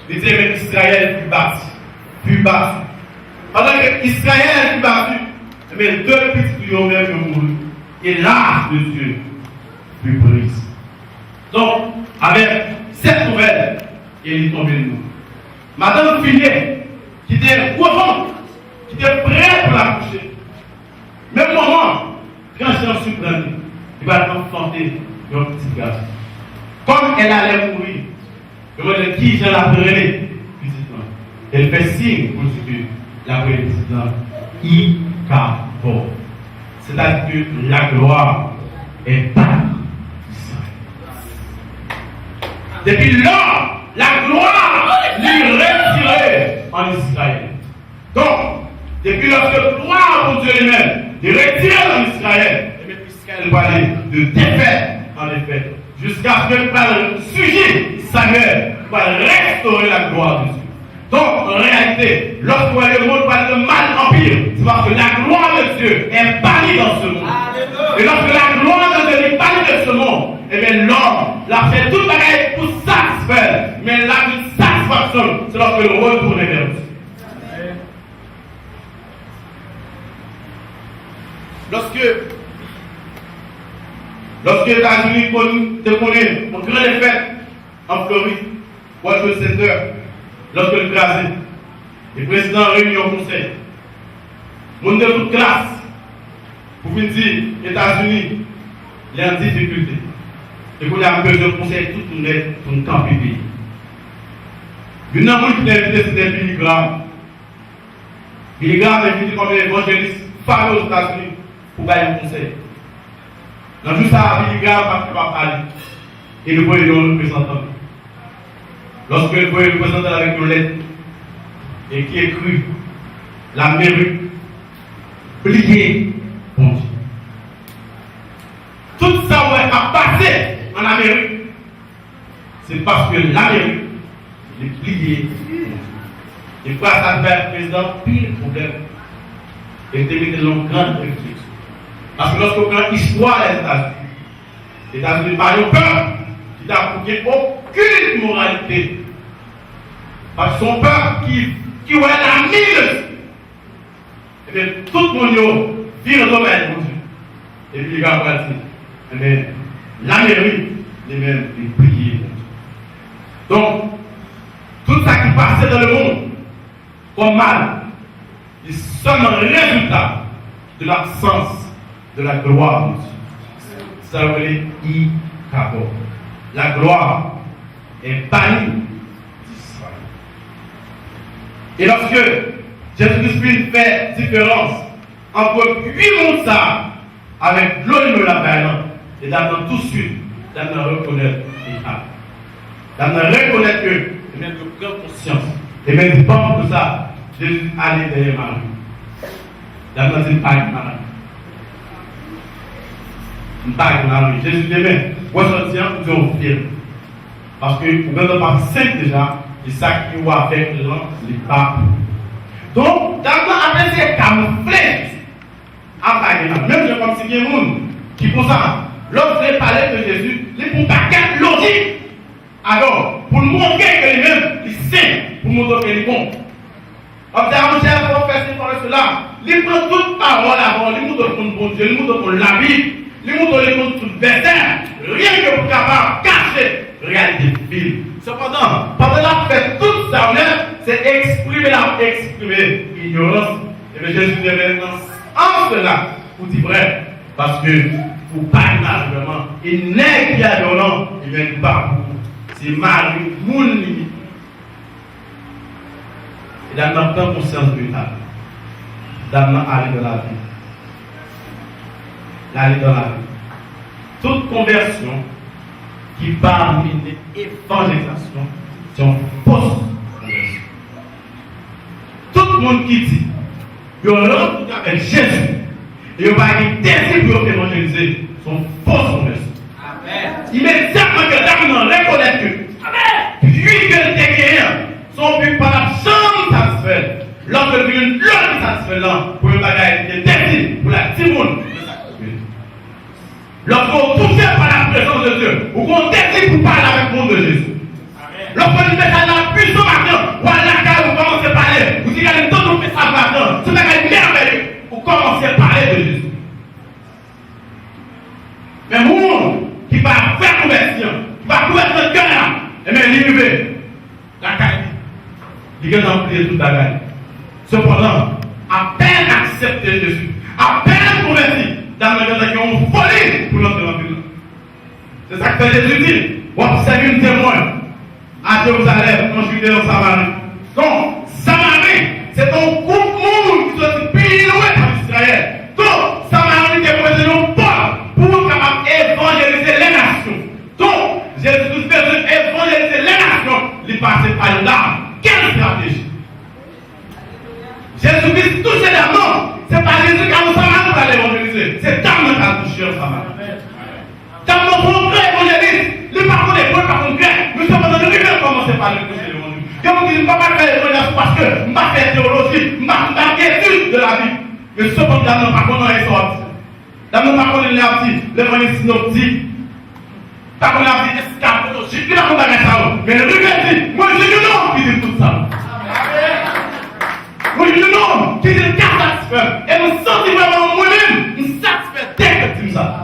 Il dit, mais Israël fut battu. Pendant que Israël fut battu, mais deux petits tuyaux même ont mouru. Et l'âge de Dieu fut brise. Donc, avec cette nouvelle, il est tombé de nous. Madame Filier, qui était courante, qui était prête pour la coucher. Même moment, quand je suis surpris, il va confronter un petit garçon. Comme elle allait mourir, il va dire qui je l'appelais, elle fait signe pour Dieu, l'appelait petit-là, Icabod. C'est-à-dire que la gloire est par Israël. Depuis lors, la gloire lui retirée en Israël. Donc, depuis lorsque gloire pour Dieu lui-même, il retire en Israël, elle va aller de défaite en défaite, jusqu'à ce que par le sujet Samuel va restaurer la gloire de Dieu. Donc, en réalité, lorsque le monde parle de mal empire, c'est parce que la gloire de Dieu est bannie dans ce monde. Et lorsque la gloire de Dieu est bannie de ce monde, eh bien l'homme l'a fait tout pareil pour satisfaire. Mais la satisfaction, c'est lorsque le retourne vers Dieu. Lorsque les États-Unis connaissent une grande fête en Floride, World Trade Center, lorsque le crasé, le président réunit au conseil, monde de toute classe, pour venir dire les États-Unis, il y a une difficulté. Et qu'on a besoin de conseil tout le monde pour nous camper pays. Il y a un monde qui est invité, c'était Billy Graham. Billy Graham est invité comme évangéliste fameux aux États-Unis pour gagner un conseil. Dans tout ça, Billy Graham va parler. Et le voyait le représentant. Lorsque le voyait le représentant avec une lettre, et qui écrit l'Amérique, pliée, bon Dieu. Tout ça a passé en Amérique. C'est parce que l'Amérique est pliée. Et face à le président, pile problème. Et il était dans une grande réflexion. Parce que lorsqu'on prend l'histoire des États-Unis, les États-Unis par un peuple qui n'a aucune moralité. Parce que son peuple qui est la mille. Et bien tout le monde vit le domaine de Dieu. Et puis il va dire, mais l'Amérique, les mêmes, est pliée. Donc, tout ça qui passait dans le monde, comme mal, est seulement le résultat de l'absence de la gloire de Dieu. ça veut dire Ikabo. La gloire est bannie d'Israël. Et lorsque Jésus-Christ fait différence entre 8 mondes ça avec l'eau de la balle, et d'abord tout de suite, d'abord reconnaître l'État. D'abord reconnaître que, et même de prendre conscience, et même de prendre tout ça, Jésus allait derrière Marie. D'abord, c'est pas une Marie. Pas une Marie. Jésus aimait, ressortir pour dire au film. Parce que vous n'avez pas 5 déjà, et ça qui va avec les papes. Donc, d'abord, après, c'est camouflé. Même je pense qu'il y a des gens qui font ça. Lorsqu'ils parlaient de Jésus, ils font pas quatre logique. Alors, pour montrer que lui-même, il sait, pour montrer qu'il est bon. Observez, cher prophète, c'est cela. Il prend toute parole avant, il montre pour bon Dieu, il montre pour la Bible, il montre tout le verset. Rien que pour capable cacher réalité divine. Cependant, pendant la fait toute sa œuvre, c'est exprimer l'ignorance. Et bien Jésus dit maintenant, en cela, vous dites vrai, parce que vous parlez vraiment, il n'est qui a de nom, il ne vient pas pour vous. C'est Marie, mon limite. Et dans notre temps, conscience brutale. Dans notre aller de la vie. L'aller dans la vie. Toute conversion qui parle de l'évangélisation, c'est une fausse conversion. Tout le monde qui dit, il y a rencontre avec Jésus, et il va y avoir des désirs pour évangéliser, sont fausses conversions. Immédiatement que l'âme reconnaît que, puis que le déguerre, son but par la chambre satisfait, lorsque l'une l'autre satisfait là, pour le bagage des désirs, pour la timoune, lorsqu'on touche par la présence de Dieu, ou qu'on décide pour parler avec le monde de Jésus. Lorsqu'on met ça dans la puissance maintenant, ou à la case, vous commencez à parler, vous dites qu'il y a une autre qui fait ça maintenant, c'est un merveilleux, vous commencez à parler de Jésus. Mais le monde qui va faire conversion, qui va courir notre cœur, et bien l'innover, la caille, il va remplir toute la gagne. Cependant, à peine accepté Jésus, à peine converti, dans le cas qui ont folie pour notre vie. C'est ça que fait Jésus dit. On observe une témoin à Jérusalem, en Judée, en Samarie. Donc, Samarie, c'est un groupe monde qui se pays loin d'Israël. Donc, Samarie est posé non pas pour capable évangéliser les nations. Donc, Jésus veut évangéliser les nations. Il passe par là. Quelle stratégie? Jésus-Christ touche la mort. C'est pas Jésus qui a nous Samarie pour aller évangéliser. C'est dans notre cas touché en Samarie. Dans notre concret évangéliste, les parents des bons par concret, nous sommes dans le rivière commencer par le toucher l'évangile. Comme on dit, je ne peux pas faire l'évangile parce que je ne vais pas faire théologie, je ne vais pas faire étude de la vie. Mais cependant, dans nos parcours, on est sorti. Dans nos parcours, on est sorti. L'évangile synoptique. Par contre, on a dit eschatologique. Il a qu'on a mis ça. Mais le rivière dit, moi je dis non qui dit tout ça. Moi je dis non qui dit le cas satisfait. Et nous sentons vraiment moi-même, nous satisfait dès que tu dis ça.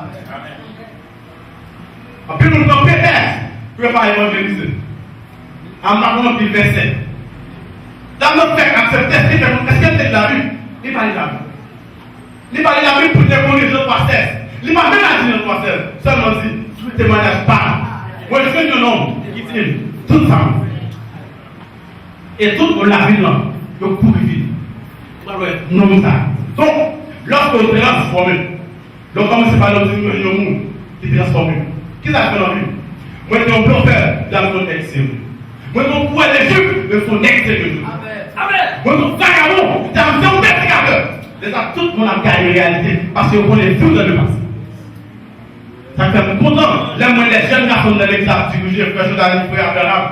Puis nous sommes peut-être pour ne pas évangéliser. En marquant le verset. Dans notre fait, accepter ce que c'est de la rue. Il parle de la rue. Il parle de la rue pour découvrir notre passage. Il m'a même dit notre passage. Seulement dit, tout le témoignage parle. Moi je suis un homme qui dit tout ça. Et tout la vie là, le coup de vie. Non, ça. Donc, lorsque vous êtes transformé, donc commencez par le monde qui est transformé. Qui l'a fait dans lui? Moi, je suis un faire dans son exil. Moi, je suis un l'Égypte de son exil. Moi, je suis un vagabond dans son investigateur. Déjà, tout le monde a gagné la réalité parce qu'on connaît tout dans le passé. Ça fait content. Là, moi, les jeunes garçons de l'examen, du j'ai fait dans les frères Abraham.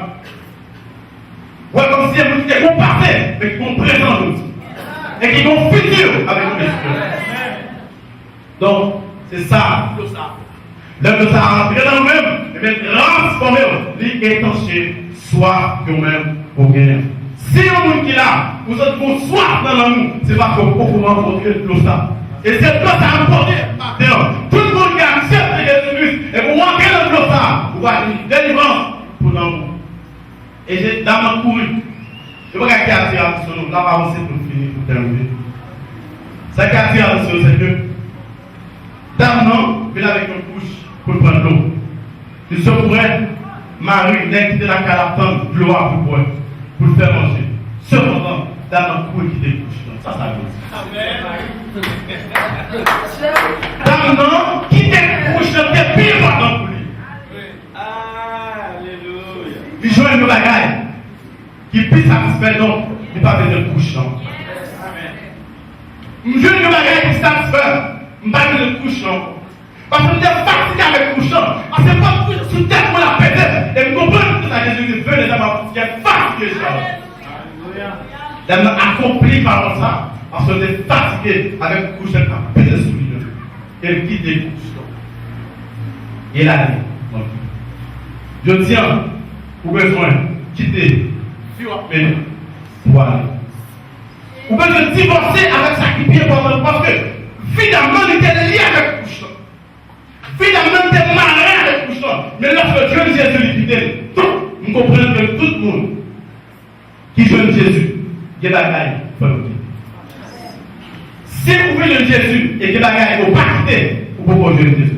Ouais, comme si vous étiez passé, mais qui sont présents aussi. Et qui sont futurs avec nous. Donc, c'est ça. L'œuvre de ça a rentré dans nous-mêmes, et bien transformer, l'étancher, soit nous-mêmes pour gagner. Si un monde qui est là, vous êtes pour soif dans l'amour, c'est parce que vous pouvez rencontrer le ça. Et c'est ça à apporter. Tout le monde qui accepte Jésus-Christ, et vous rentrez dans le ça, vous avez une délivrance pour l'amour. Et j'ai d'abord couru. Je ne sais pas qui attire l'attention, nous l'avons avancé pour finir, pour terminer. Ce qui attire l'attention, c'est que, d'abord, il avec une couche. Il se pourrait, Marie, n'est quitté la calatante, gloire pour le faire manger. Cependant, dans un coup, il quitte couche. Ça, ça veut dire. Dans quitte couche, c'est pire maintenant pour lui. Alléluia. Il joue une bagaille qui puisse satisfaire, non, il n'est pas besoin de couche, non. Je joue une bagaille qui satisfait, il n'est pas besoin de couche, non. Parce que je suis fatigué avec couchant. Parce que pas couche sous tête pour la péter. Et vous comprenez que ça Jésus veut les avoir qui est fatigué, il m'a accompli par ça. Parce que j'étais fatigué avec couche qui a pété sous lui. Et il quitte les couches. Et là, je tiens pour besoin de quitter pour aller. Vous pouvez divorcer avec ça qui vient parce que finalement, il était lié avec couche. Finalement, il était marié avec couche. Mais lorsque Dieu Jésus lui quittait, vous comprenez que tout le monde qui joue Jésus, il y a la gagne. Si vous voulez Jésus et que la gagne, vous ne pouvez pas quitter, vous pouvez jouer Jésus.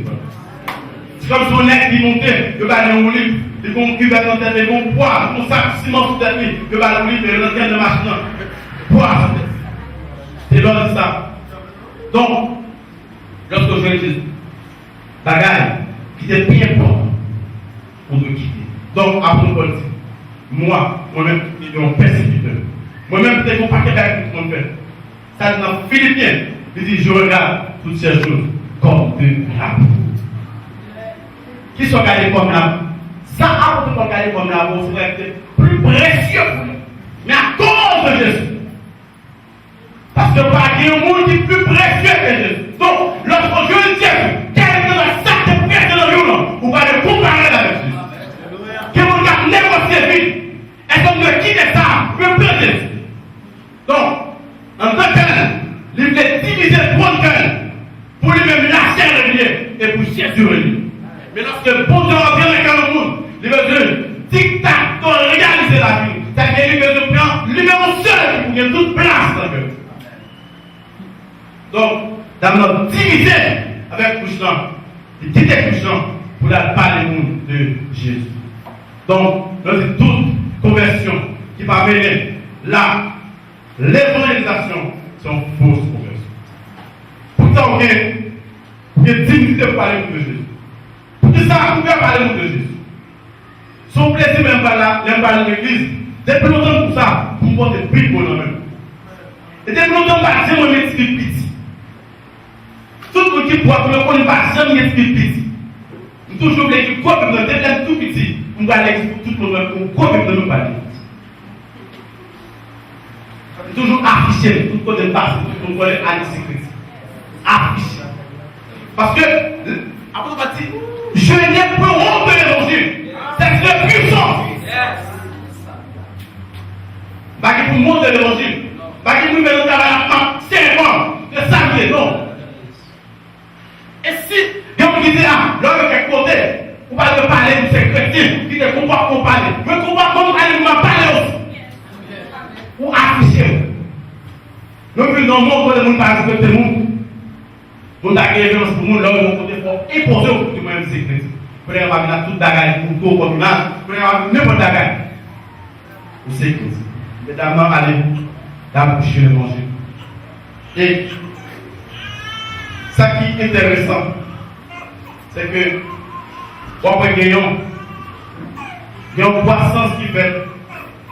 C'est comme si on est qui montait, que va aller au livre, ils vont cuire dans tête, ils vont boire, ils vont sac ciment sous tête, que va aller au livre, et l'antenne de machine, boire. C'est l'ordre de ça. Donc, lorsque je vois Jésus, bagaille qui était bien important pour nous quitter. Donc, après on dit, moi-même, je suis un persécuteur. Moi-même, peut-être qu'on ne peut pas faire tout le monde fait. Ça, dans Philippiens, il dit, je regarde toutes ces choses comme de l'amour. Qui sont regardés comme l'amour? Ça, après qu'on regarde comme l'amour, c'est plus précieux pour nous. Mais à cause de Jésus. Parce que pas il y a un monde qui est plus précieux que Jésus. Donc, lorsque Dieu dit Jésus, quel est le sac de précieux dans le monde, vous allez comparer avec Jésus. Que vous avez négocié vite. Est-ce qu'on me quitte ça? Me perdez. Donc, en tant que il voulait diviser le bon cœur pour lui-même lâcher le bien et pour Jésus lui. Mais lorsque le bon Dieu revient dans le monde, il veut dire tic-tac, pour réaliser la vie. C'est-à-dire qu'il veut prendre lui-même seul pour qu'il y ait toute place dans le cœur. Donc, dans notre divisé avec Couchon, il quitte Couchon pour la parler de Jésus. Donc, dans toute conversion qui va mener là, l'évangélisation, c'est une fausse conversion. Pourtant, il y a 10 minutes de parler de Jésus. Pour ça, on peut parler de Jésus. Son plaisir même pas là, même pas l'église. Depuis longtemps pour ça, pour me porter plus pour nous-mêmes. Et depuis longtemps, c'est mon esprit petit. Tout le monde qui boit, pour le monde, il va jamais esprit petit. Toujours l'équipe, quoi, même dans le tout petit, on va aller pour tout le monde, quoi, même dans le parler. Toujours affiché, tout le monde passe, tout le monde est anti-sécurité. Affiché. Parce que, après, on va dire, je n'ai pas honte de l'évangile. C'est une puissance. Pas qu'il faut monter l'évangile. Pas qu'il nous met au travail à 5 ans. C'est ça qui est non. Et si, on disait, l'homme de quelque côté, on va te parler de ces chrétiens qui ne comprennent pas parler. Mais comment aller nous parler aussi? Ou afficher. Nous vivons dans le monde où les gens parlent de tout le monde. Nous avons des violences pour nous, là où nous devons imposer au coup de même sécurité. Pour les avoir toute bagaille, pour tout comme là, pour les avoir n'importe bagaille. Vous savez que mesdames, allez, là, boucher le manger. Et ce qui est intéressant, c'est que, après qu'il y a une croissance qui fait,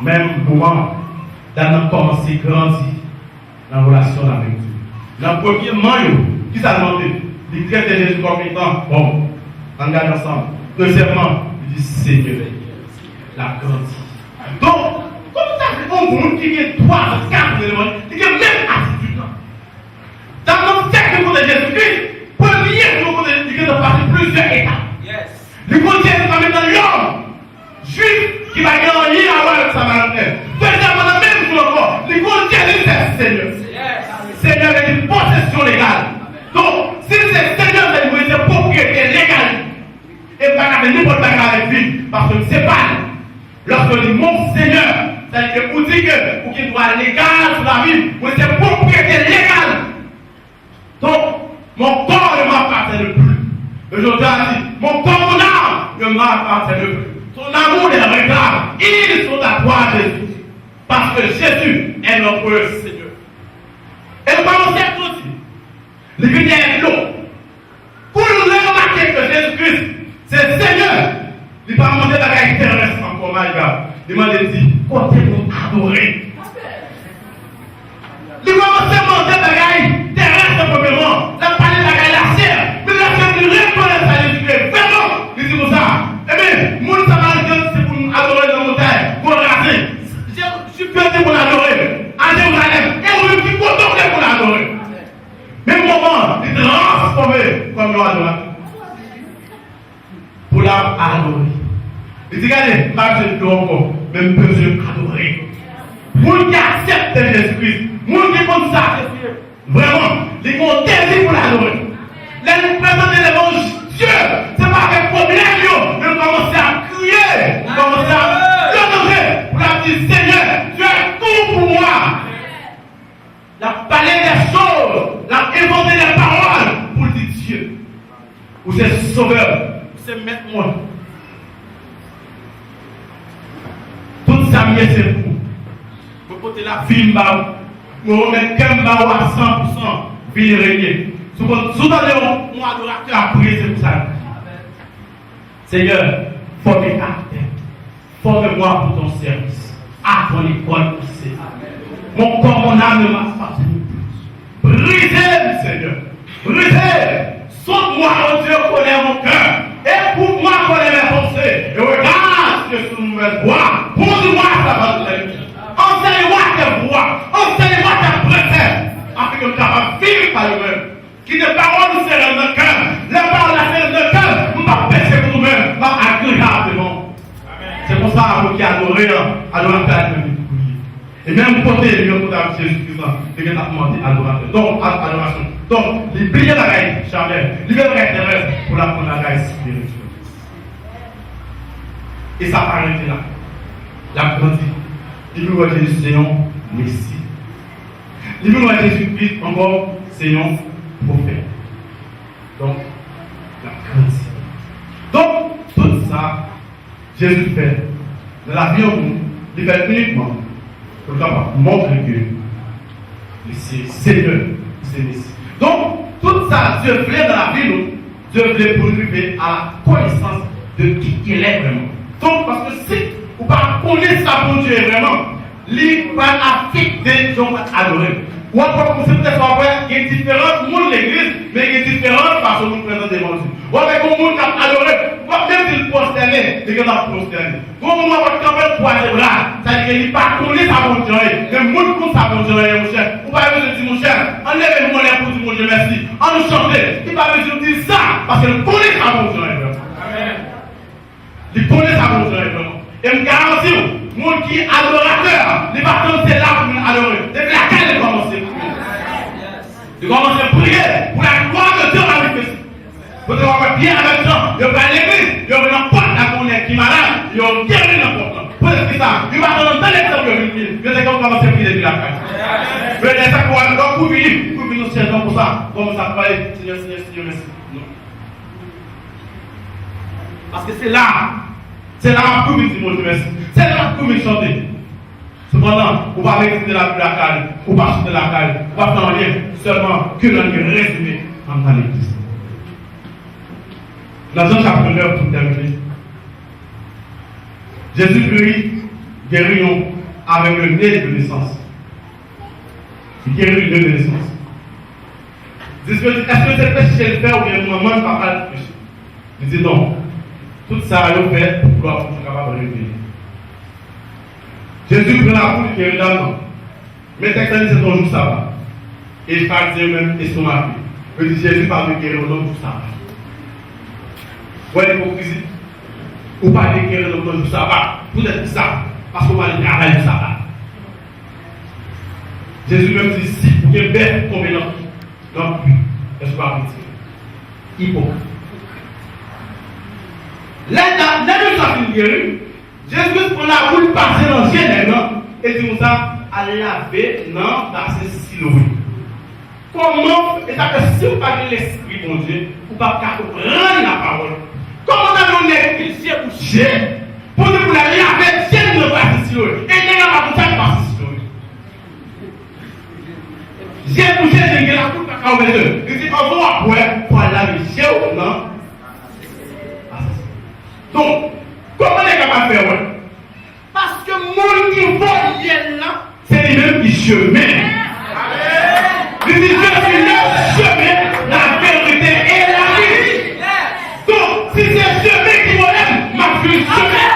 même moment, dans notre commencer à grandir dans la relation avec Dieu. Dans le premier maillot, qui s'est demandé, il traite Jésus comme étant, bon, on regarde ensemble. Deuxièmement, il dit Seigneur, la grandie. Donc, comment ça fait un monde qui est 3, 4 éléments, qui a même attitude là? Dans notre cercle de Jésus-Christ, premier jour de Jésus-Christ, de passer plusieurs étapes. Le côté est quand même dans l'homme, juif qui va gagner à voir avec sa maladie. Deuxièmement, dans le même jour encore, le côté est Seigneur. Seigneur est une possession légale. Donc, si c'est Seigneur, c'est une propriété légale. Et pas avec n'importe quoi avec lui. Parce que c'est pas. Lorsque je dis mon Seigneur, c'est-à-dire que pour dire que pour qu'il soit légal sur la vie, c'est propriété légale. Donc, mon corps ne m'appartient plus. Aujourd'hui, mon corps, mon âme ne ne m'appartiennent plus. Ton amour les regarde. Ils sont à toi, Jésus. Parce que Jésus est notre Seigneur. Et nous commençons à tout dire. Les vignes est l'eau. Pour nous remarquer que Jésus-Christ, c'est Seigneur. Il ne va pas demander la terrestre encore, my God. Il m'a dit, côté nous adorer. Il va commencer à demander la bagaille terrestre premièrement. La parler de la bagaille la chair. Mais la chair qui reconnaît à Jésus-Christ. Vraiment, il dit comme ça. Eh bien, mon samaritain, c'est pour nous adorer dans le montagne, pour le raser. Je suis perdu pour l'adorer. À Jérusalem. Et on me dit content pour l'adorer. Même moment, il transformé comme nous adorons. Pour l'adorer. Il dit, regardez, marche de encore, même besoin d'adorer. Moun qui accepte Jésus-Christ, moun qui comme ça, vraiment, les gens désirent pour l'adorer. Là, nous présentons devant Dieu, ce n'est pas un problème, mais nous commençons à crier, nous commençons à l'honorer pour la dire, Seigneur, tu es tout pour moi. La parler des choses, la inventer des paroles pour dire Dieu. Ou c'est sauveur, ou c'est maître moi. Tout ça, c'est pour. Pour côté la vie, nous remettons qu'un baou à 100%, vie régner. Souvent, on adorateur à prier, c'est pour ça. Seigneur, forme mes caractères. Forme-moi pour ton service. À ton école aussi. Mon corps, mon âme ne m'appartient plus. Brisez, Seigneur. Brisez. Saute-moi, mon Dieu, connais mon cœur. Et pour moi, connais mes pensées. Et regarde ce que sous nouvelle voie. Conduis-moi à ta bonne vie. Enseigne-moi tes voix. Enseigne-moi tes préceptes. Afin que nous puissions vivre par nous-mêmes. Qui des paroles nous serrent dans le cœur. Les paroles la serrent dans le cœur. Nous ne pas pécher pour nous-mêmes. Nous agréablement. C'est pour ça que qui adorez, adorateur. Et même côté, le côté de Jésus-Christ, il y a demandé adorateur. Donc, adoration. Donc, il brille la gaille charnelle, il brille la gaille terrestre pour la prendre la gaille spirituelle. Et ça part arrêter là. La grandit. Il veut voir Jésus, Seigneur, Messie. Il veut voir Jésus-Christ encore, Seigneur, prophète. Donc, la grandit. Donc, tout ça, Jésus fait. Dans la vie, il fait uniquement pour montrer que c'est Seigneur, c'est Messie. Donc, tout ça, Dieu voulait dans la vie, Dieu voulait pour nous arriver à la connaissance de qui il est vraiment. Donc, parce que si vous ne connaissez pas pour Dieu vraiment, il va affecter les gens à adorer. Ou encore, vous savez peut-être qu'il y a différents mondes de l'église, mais il y a différentes façons de nous présenter devant Dieu. Ou avec un monde qui a adoré, même s'il prosterné, il y a prosterné. Quand on va quand même croiser les bras, c'est-à-dire qu'il n'a pas connu sa bonne joie. Le monde comme sa bonne joie, mon cher. Ou pas besoin de dire, mon cher, enlevez-moi les pour dire, mon Dieu, merci. En nous chanter, il n'a pas besoin de dire ça, parce qu'il connaît sa bonne joie. Amen. Il connaît sa bonne joie, vraiment. Et je garantis, le monde qui est adorateur, il va commencer là pour nous adorer. Depuis laquelle il commence. Il commence à prier pour la gloire de Dieu manifestée. Vous devez avoir bien avec gens, il va à l'église, il va n'importe la monnaie qui est malade, il va guérir n'importe quoi. Pour ce qui ça, il va dans un exemple de vie. Je sais qu'on commence à prier depuis la fête. Je vais dire ça pour aller dans le pays, pour venir nous chercher pour ça. Comme ça, pour aller, Seigneur, Seigneur, Seigneur, merci. Non. Parce que c'est là pour nous dire, mon Dieu, merci. C'est là pour nous chanter. Cependant, on va réciter la caille, on va chanter la caille, on va faire rien, seulement que l'on est résumé en l'église. Dans Jean chapitre 9, pour terminer, Jésus guérit avec le nez de naissance. Il guérit le nez de naissance. Est-ce que c'est péché le faire ou bien moi, je ne parle pas de péché? Il dit non. Tout ça, il fait pour pouvoir être capable de révéler. Jésus prend la poule qui est là-dedans. Mais texte dit c'est ton jour sabbat. Et je parle de même et son mari. Je dis Jésus parle de guérir au nom du sabbat. Vous voyez l'hypocrisie? Ou pas de guérir au nom du sabbat. Vous êtes ça. Parce qu'on va le travail du sabbat. Jésus même dit si vous avez bête tomber dans le puits, est-ce que vous avez dit? Hypocrite. Là, nous sommes guéris. Jésus prend la boule passer dans le ciel et dit ça à laver dans la Siloé. Comment est-ce que si vous parlez de l'Esprit, mon Dieu, vous ne pouvez pas comprendre la parole? Comment on a donné qu'il J'ai. Pour nous, pour la vie avec, j'ai une partie sur eux. Et il n'y a pas de partie sur eux. J'ai touché, j'ai la coupe à cause d'eux. Il dit, on va après, pour la vie, j'ai ou non? Donc, comment on est capable de faire? Parce que mon niveau, c'est lui-même qui chemin. Il dit, je suis le chemin, la vérité et la vie. Donc, si c'est le chemin qui m'aime, ma vie, chemin.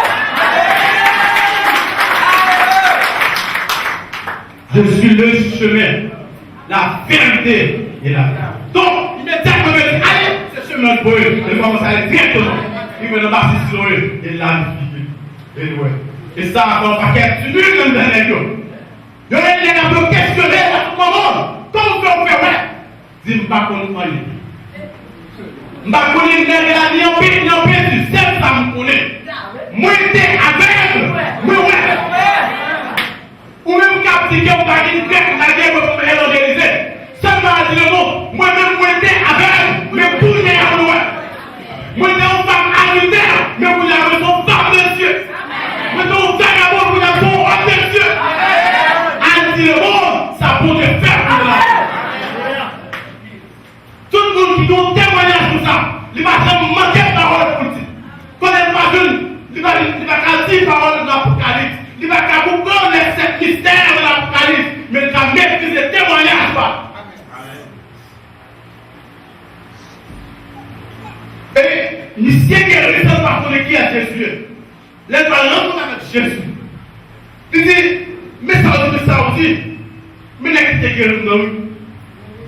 Je suis le chemin, la vérité et la vie. Donc, immédiatement, il me dit, allez, c'est le chemin pour eux. Il commence à aller directement. Il me marcher sur eux et la vie. Et ça, on va faire du nul dans le dernier. Je vais les avoir questionné à tout moment. Comment vous faites ouais? Dis-moi pas qu'on nous parle. Je ne sais pas qu'on est là, ni en paix, ni en paix, tu sais ça me connaît. Moi, j'étais aveugle. Oui, ouais. Ou même quand tu dis qu'on va dire que la guerre va faire évangéliser. Seulement à dire le mot. Moi-même, moi, j'étais aveugle. Mais pour les avouer. Moi, j'étais une femme adultère. Mais vous avez une femme de Dieu. Moi, j'étais un vagabond. Vous avez un homme de Dieu. À dire le mot, ça pourrait faire pour la. Tout le monde qui donne témoignage pour ça, il va manquer de parole pour dire. Quand elle va jeune, il va dire parole de l'Apocalypse. Il va vous connaître ce mystère de l'Apocalypse, mais il va maîtriser le témoignage. Et monsieur qui est le par contre qui est Jésus. Les parents avec Jésus. Il dit, mais ça aussi. Mais n'est-ce que quelqu'un d'autre?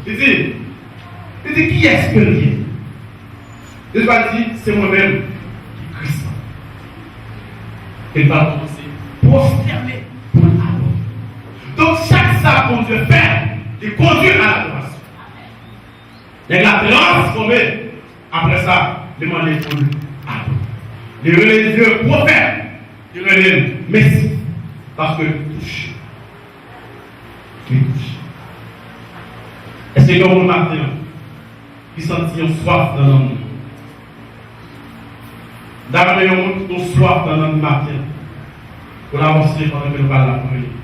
Il dit, qui est-ce que il est? Il va dire, c'est moi-même qui Christ. Il va commencer prosterner pour l'adorer. Donc, chaque ça qu'on veut faire, il conduit à l'adoration. Il y a la transformée. Après ça, demander pour l'adorer. Les religieux prophètes, ils relèvent Messie. Parce que touche. Il touche. Est-ce que vous remarquez? Ils sentent une soif dans l'homme. D'abord, ils ont une soif dans l'homme matin. Pour l'avancer pendant que nous parlons la prière.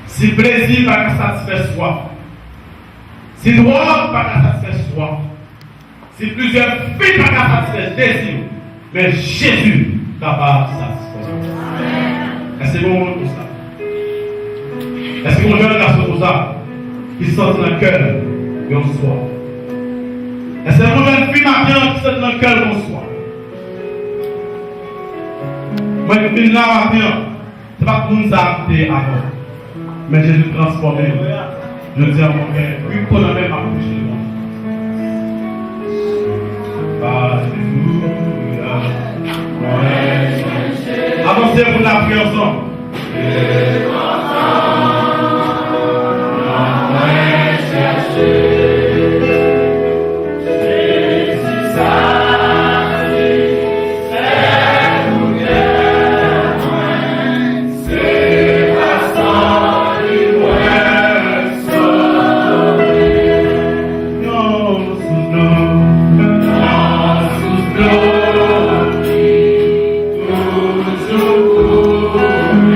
Si plaisir va satisfaire soif, si droit va satisfaire soif, si plusieurs filles va satisfaire désir, mais Jésus va pas satisfaire. Est-ce que vous avez pour ça? Est-ce que vous avez un garçon pour ça? Qui sent dans le cœur et on soif. Est-ce que vous avez une fille matin qui sent dans le cœur et on soif? Moi, je suis là matin, ce n'est pas pour nous arrêter avant. Mais Jésus transformé. Je dis à mon père, oui, qu'on a même accouché de moi. Alléluia. Avancez pour la prière ensemble. Oh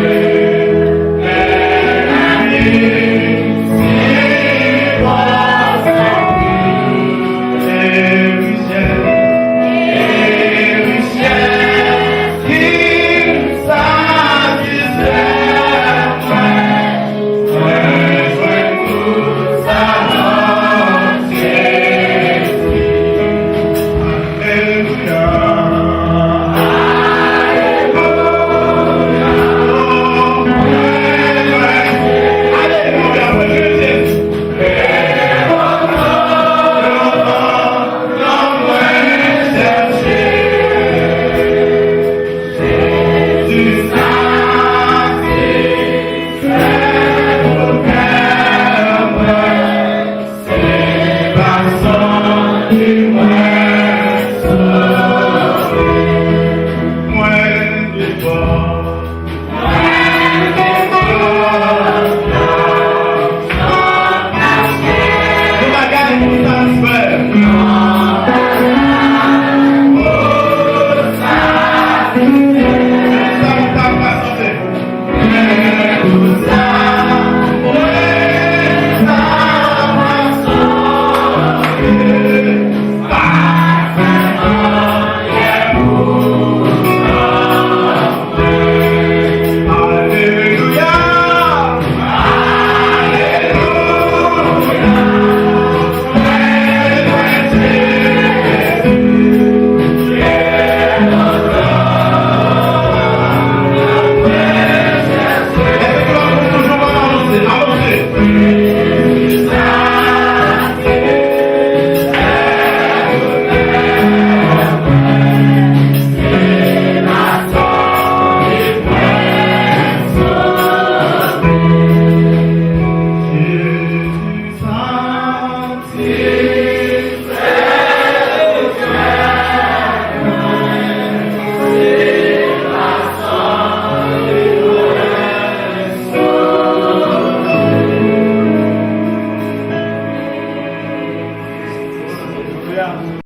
Alléluia.